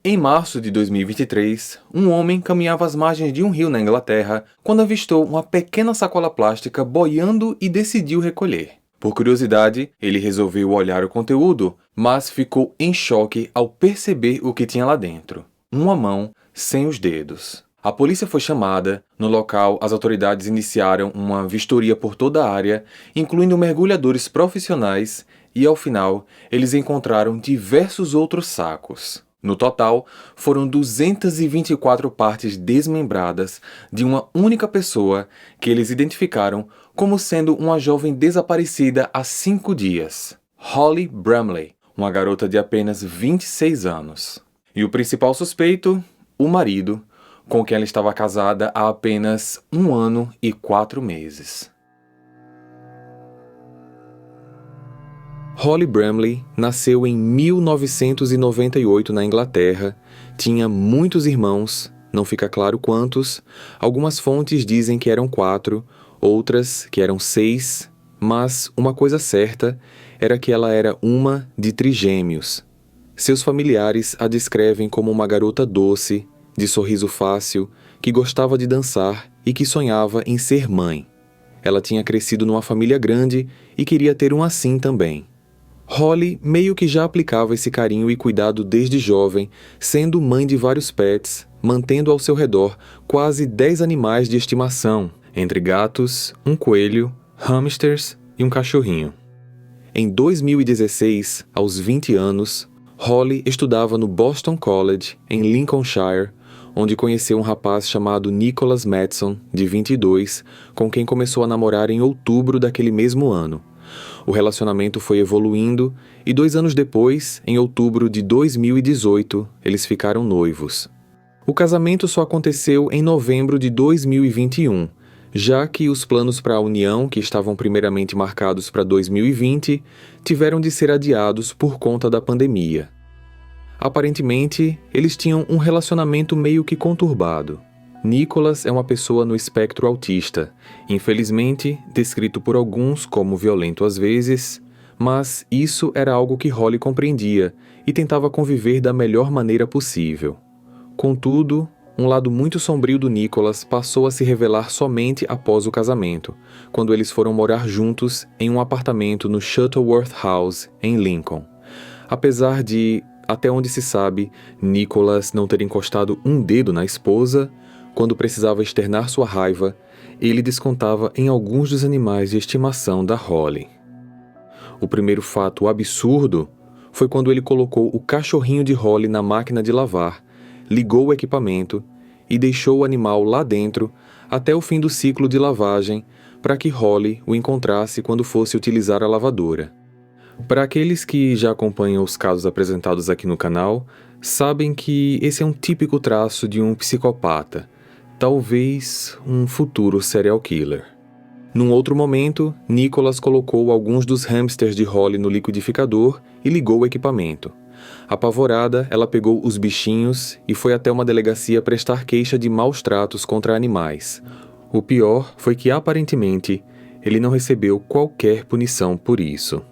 Em março de 2023, um homem caminhava às margens de um rio na Inglaterra quando avistou uma pequena sacola plástica boiando e decidiu recolher. Por curiosidade, ele resolveu olhar o conteúdo, mas ficou em choque ao perceber o que tinha lá dentro. Uma mão sem os dedos. A polícia foi chamada. No local, as autoridades iniciaram uma vistoria por toda a área, incluindo mergulhadores profissionais, e ao final, eles encontraram diversos outros sacos. No total, foram 224 partes desmembradas de uma única pessoa que eles identificaram como sendo uma jovem desaparecida há 5 dias. Holly Bramley, uma garota de apenas 26 anos. E o principal suspeito, o marido, com quem ela estava casada há apenas 1 ano e 4 meses. Holly Bramley nasceu em 1998 na Inglaterra, tinha muitos irmãos, não fica claro quantos, algumas fontes dizem que eram 4, outras que eram 6, mas uma coisa certa era que ela era uma de trigêmeos. Seus familiares a descrevem como uma garota doce, de sorriso fácil, que gostava de dançar e que sonhava em ser mãe. Ela tinha crescido numa família grande e queria ter um assim também. Holly meio que já aplicava esse carinho e cuidado desde jovem, sendo mãe de vários pets, mantendo ao seu redor quase 10 animais de estimação, entre gatos, um coelho, hamsters e um cachorrinho. Em 2016, aos 20 anos, Holly estudava no Boston College, em Lincolnshire, onde conheceu um rapaz chamado Nicholas Madson, de 22, com quem começou a namorar em outubro daquele mesmo ano. O relacionamento foi evoluindo e 2 anos depois, em outubro de 2018, eles ficaram noivos. O casamento só aconteceu em novembro de 2021, já que os planos para a união, que estavam primeiramente marcados para 2020, tiveram de ser adiados por conta da pandemia. Aparentemente, eles tinham um relacionamento meio que conturbado. Nicholas é uma pessoa no espectro autista, infelizmente descrito por alguns como violento às vezes, mas isso era algo que Holly compreendia e tentava conviver da melhor maneira possível. Contudo, um lado muito sombrio do Nicholas passou a se revelar somente após o casamento, quando eles foram morar juntos em um apartamento no Shuttleworth House, em Lincoln. Apesar de, até onde se sabe, Nicholas não ter encostado um dedo na esposa, quando precisava externar sua raiva, ele descontava em alguns dos animais de estimação da Holly. O primeiro fato absurdo foi quando ele colocou o cachorrinho de Holly na máquina de lavar, ligou o equipamento e deixou o animal lá dentro até o fim do ciclo de lavagem para que Holly o encontrasse quando fosse utilizar a lavadora. Para aqueles que já acompanham os casos apresentados aqui no canal, sabem que esse é um típico traço de um psicopata, talvez um futuro serial killer. Num outro momento, Nicholas colocou alguns dos hamsters de Holly no liquidificador e ligou o equipamento. Apavorada, ela pegou os bichinhos e foi até uma delegacia prestar queixa de maus tratos contra animais. O pior foi que, aparentemente, ele não recebeu qualquer punição por isso.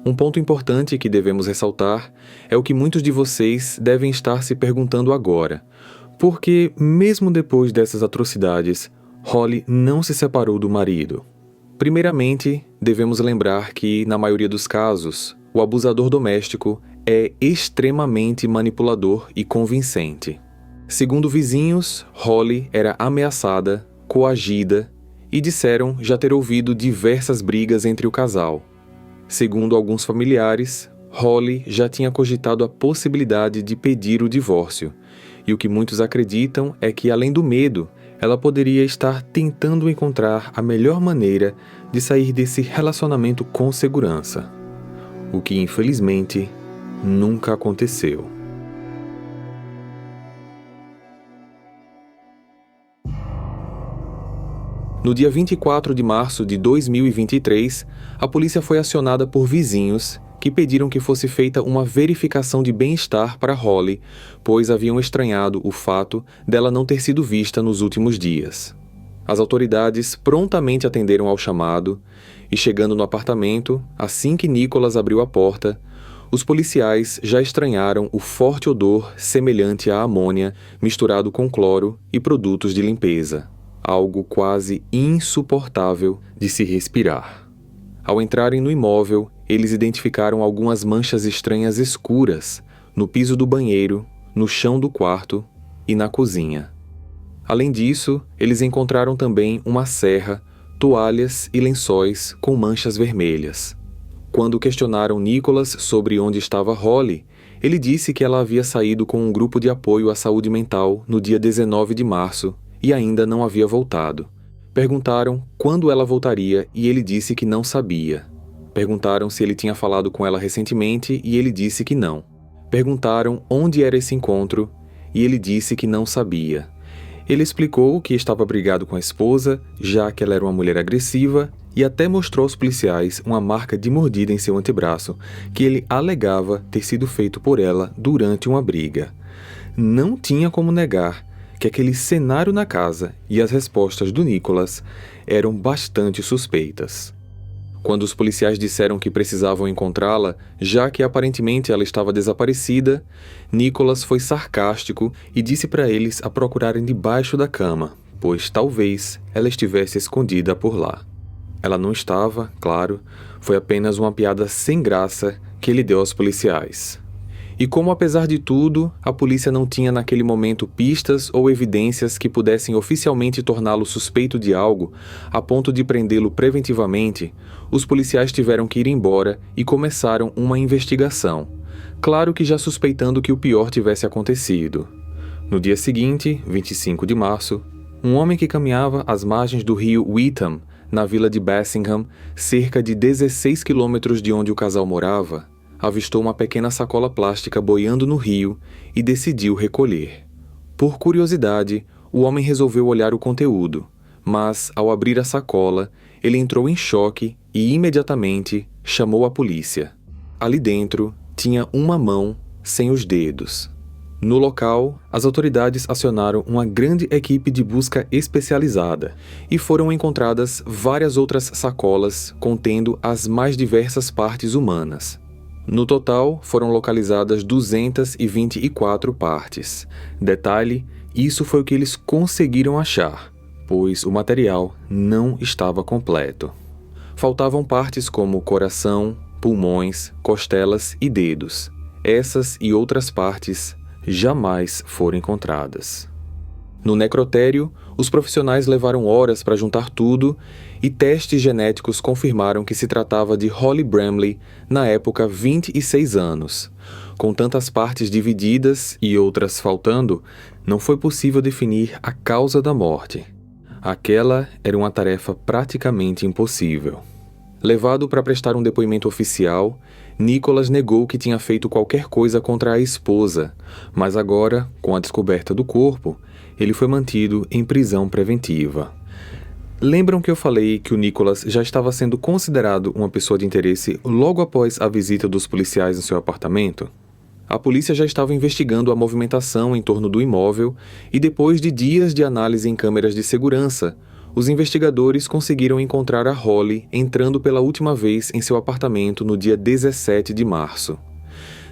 Um ponto importante que devemos ressaltar é o que muitos de vocês devem estar se perguntando agora. Porque, mesmo depois dessas atrocidades, Holly não se separou do marido. Primeiramente, devemos lembrar que, na maioria dos casos, o abusador doméstico é extremamente manipulador e convincente. Segundo vizinhos, Holly era ameaçada, coagida e disseram já ter ouvido diversas brigas entre o casal. Segundo alguns familiares, Holly já tinha cogitado a possibilidade de pedir o divórcio. E o que muitos acreditam é que, além do medo, ela poderia estar tentando encontrar a melhor maneira de sair desse relacionamento com segurança. O que, infelizmente, nunca aconteceu. No dia 24 de março de 2023, a polícia foi acionada por vizinhos que pediram que fosse feita uma verificação de bem-estar para Holly, pois haviam estranhado o fato dela não ter sido vista nos últimos dias. As autoridades prontamente atenderam ao chamado e, chegando no apartamento, assim que Nicholas abriu a porta, Os policiais já estranharam o forte odor semelhante à amônia misturado com cloro e produtos de limpeza, algo quase insuportável de se respirar. Ao entrarem no imóvel, eles identificaram algumas manchas estranhas escuras no piso do banheiro, no chão do quarto e na cozinha. Além disso, eles encontraram também uma serra, toalhas e lençóis com manchas vermelhas. Quando questionaram Nicholas sobre onde estava Holly, ele disse que ela havia saído com um grupo de apoio à saúde mental no dia 19 de março e ainda não havia voltado. Perguntaram quando ela voltaria e ele disse que não sabia. Perguntaram se ele tinha falado com ela recentemente e ele disse que não. Perguntaram onde era esse encontro e ele disse que não sabia. Ele explicou que estava brigado com a esposa, já que ela era uma mulher agressiva, e até mostrou aos policiais uma marca de mordida em seu antebraço, que ele alegava ter sido feito por ela durante uma briga. Não tinha como negar que aquele cenário na casa e as respostas do Nicholas eram bastante suspeitas. Quando os policiais disseram que precisavam encontrá-la, já que aparentemente ela estava desaparecida, Nicholas foi sarcástico e disse para eles a procurarem debaixo da cama, pois talvez ela estivesse escondida por lá. Ela não estava, claro, foi apenas uma piada sem graça que ele deu aos policiais. E como, apesar de tudo, a polícia não tinha naquele momento pistas ou evidências que pudessem oficialmente torná-lo suspeito de algo, a ponto de prendê-lo preventivamente, os policiais tiveram que ir embora e começaram uma investigação, claro que já suspeitando que o pior tivesse acontecido. No dia seguinte, 25 de março, um homem que caminhava às margens do rio Witham, na vila de Bassingham, cerca de 16 quilômetros de onde o casal morava, avistou uma pequena sacola plástica boiando no rio e decidiu recolher. Por curiosidade, o homem resolveu olhar o conteúdo, mas, ao abrir a sacola, ele entrou em choque e imediatamente chamou a polícia. Ali dentro tinha uma mão sem os dedos. No local, as autoridades acionaram uma grande equipe de busca especializada e foram encontradas várias outras sacolas contendo as mais diversas partes humanas. No total, foram localizadas 224 partes. Detalhe, isso foi o que eles conseguiram achar, pois o material não estava completo. Faltavam partes como coração, pulmões, costelas e dedos. Essas e outras partes jamais foram encontradas. No necrotério, os profissionais levaram horas para juntar tudo e testes genéticos confirmaram que se tratava de Holly Bramley, na época 26 anos. Com tantas partes divididas e outras faltando, não foi possível definir a causa da morte. Aquela era uma tarefa praticamente impossível. Levado para prestar um depoimento oficial, Nicholas negou que tinha feito qualquer coisa contra a esposa, mas agora, com a descoberta do corpo, ele foi mantido em prisão preventiva. Lembram que eu falei que o Nicholas já estava sendo considerado uma pessoa de interesse logo após a visita dos policiais no seu apartamento? A polícia já estava investigando a movimentação em torno do imóvel e depois de dias de análise em câmeras de segurança, os investigadores conseguiram encontrar a Holly entrando pela última vez em seu apartamento no dia 17 de março.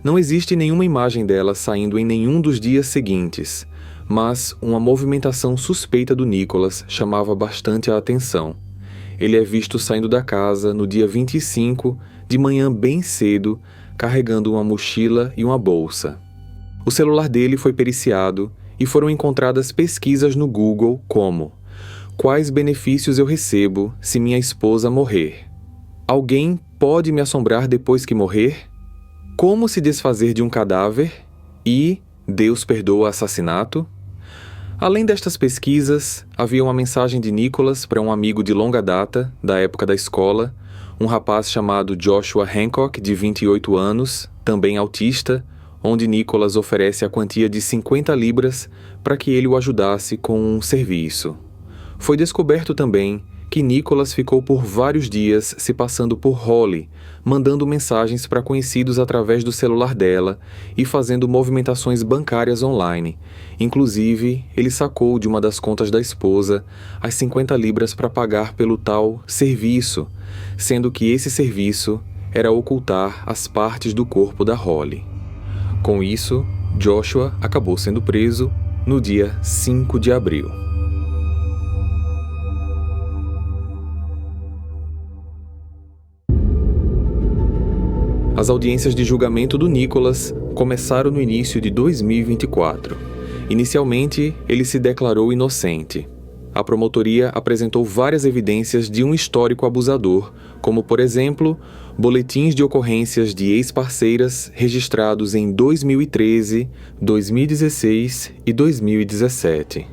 Não existe nenhuma imagem dela saindo em nenhum dos dias seguintes, mas uma movimentação suspeita do Nicholas chamava bastante a atenção. Ele é visto saindo da casa no dia 25, de manhã bem cedo, carregando uma mochila e uma bolsa. O celular dele foi periciado e foram encontradas pesquisas no Google como: quais benefícios eu recebo se minha esposa morrer? Alguém pode me assombrar depois que morrer? Como se desfazer de um cadáver? E Deus perdoa assassinato? Além destas pesquisas, havia uma mensagem de Nicholas para um amigo de longa data, da época da escola, um rapaz chamado Joshua Hancock, de 28 anos, também autista, onde Nicholas oferece a quantia de 50 libras para que ele o ajudasse com um serviço. Foi descoberto também que Nicholas ficou por vários dias se passando por Holly, mandando mensagens para conhecidos através do celular dela e fazendo movimentações bancárias online. Inclusive, ele sacou de uma das contas da esposa as 50 libras para pagar pelo tal serviço, sendo que esse serviço era ocultar as partes do corpo da Holly. Com isso, Joshua acabou sendo preso no dia 5 de abril. As audiências de julgamento do Nicholas começaram no início de 2024. Inicialmente, ele se declarou inocente. A promotoria apresentou várias evidências de um histórico abusador, como, por exemplo, boletins de ocorrências de ex-parceiras registrados em 2013, 2016 e 2017.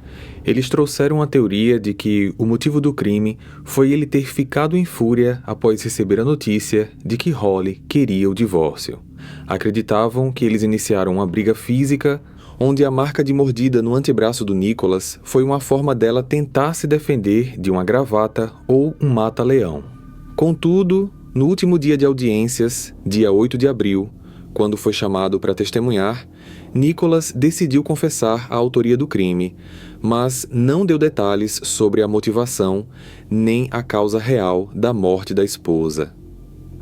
Eles trouxeram a teoria de que o motivo do crime foi ele ter ficado em fúria após receber a notícia de que Holly queria o divórcio. Acreditavam que eles iniciaram uma briga física, onde a marca de mordida no antebraço do Nicholas foi uma forma dela tentar se defender de uma gravata ou um mata-leão. Contudo, no último dia de audiências, dia 8 de abril, quando foi chamado para testemunhar, Nicholas decidiu confessar a autoria do crime, mas não deu detalhes sobre a motivação nem a causa real da morte da esposa.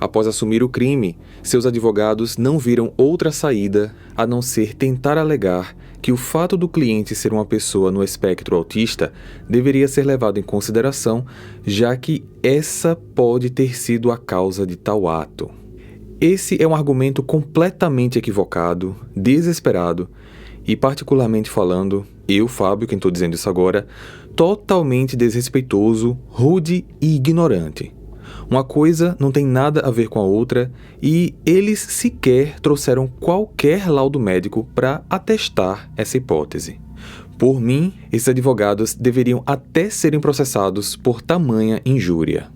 Após assumir o crime, seus advogados não viram outra saída a não ser tentar alegar que o fato do cliente ser uma pessoa no espectro autista deveria ser levado em consideração, já que essa pode ter sido a causa de tal ato. Esse é um argumento completamente equivocado, desesperado e, particularmente falando, eu, Fábio, quem estou dizendo isso agora, totalmente desrespeitoso, rude e ignorante. Uma coisa não tem nada a ver com a outra e eles sequer trouxeram qualquer laudo médico para atestar essa hipótese. Por mim, esses advogados deveriam até serem processados por tamanha injúria.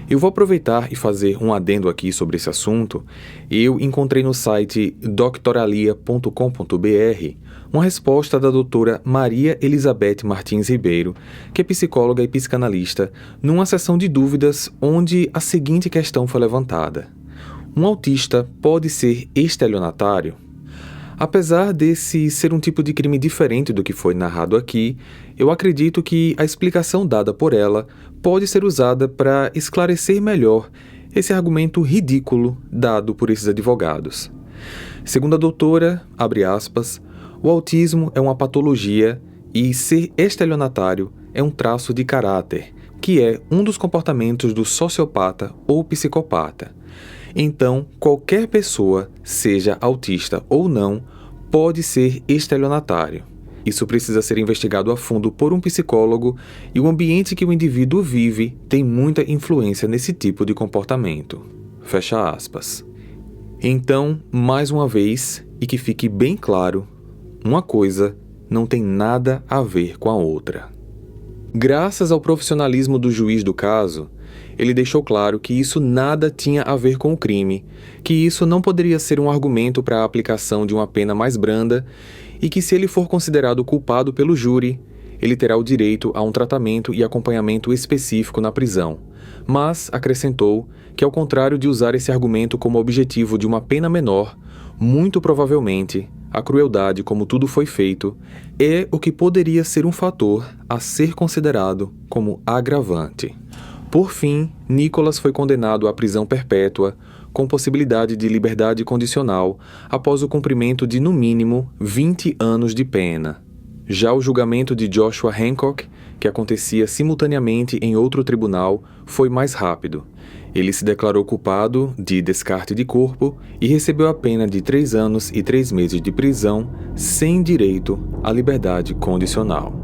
Eu vou aproveitar e fazer um adendo aqui sobre esse assunto. Eu encontrei no site doctoralia.com.br uma resposta da doutora Maria Elizabeth Martins Ribeiro, que é psicóloga e psicanalista, numa sessão de dúvidas onde a seguinte questão foi levantada: um autista pode ser estelionatário? Apesar desse ser um tipo de crime diferente do que foi narrado aqui, eu acredito que a explicação dada por ela pode ser usada para esclarecer melhor esse argumento ridículo dado por esses advogados. Segundo a doutora, abre aspas, o autismo é uma patologia e ser estelionatário é um traço de caráter, que é um dos comportamentos do sociopata ou psicopata. Então, qualquer pessoa, seja autista ou não, pode ser estelionatário. Isso precisa ser investigado a fundo por um psicólogo e o ambiente que o indivíduo vive tem muita influência nesse tipo de comportamento. Fecha aspas. Então, mais uma vez, e que fique bem claro, uma coisa não tem nada a ver com a outra. Graças ao profissionalismo do juiz do caso, ele deixou claro que isso nada tinha a ver com o crime, que isso não poderia ser um argumento para a aplicação de uma pena mais branda e que se ele for considerado culpado pelo júri, ele terá o direito a um tratamento e acompanhamento específico na prisão. Mas acrescentou que, ao contrário de usar esse argumento como objetivo de uma pena menor, muito provavelmente a crueldade como tudo foi feito é o que poderia ser um fator a ser considerado como agravante. Por fim, Nicholas foi condenado à prisão perpétua, com possibilidade de liberdade condicional, após o cumprimento de, no mínimo, 20 anos de pena. Já o julgamento de Joshua Hancock, que acontecia simultaneamente em outro tribunal, foi mais rápido. Ele se declarou culpado de descarte de corpo e recebeu a pena de 3 anos e 3 meses de prisão, sem direito à liberdade condicional.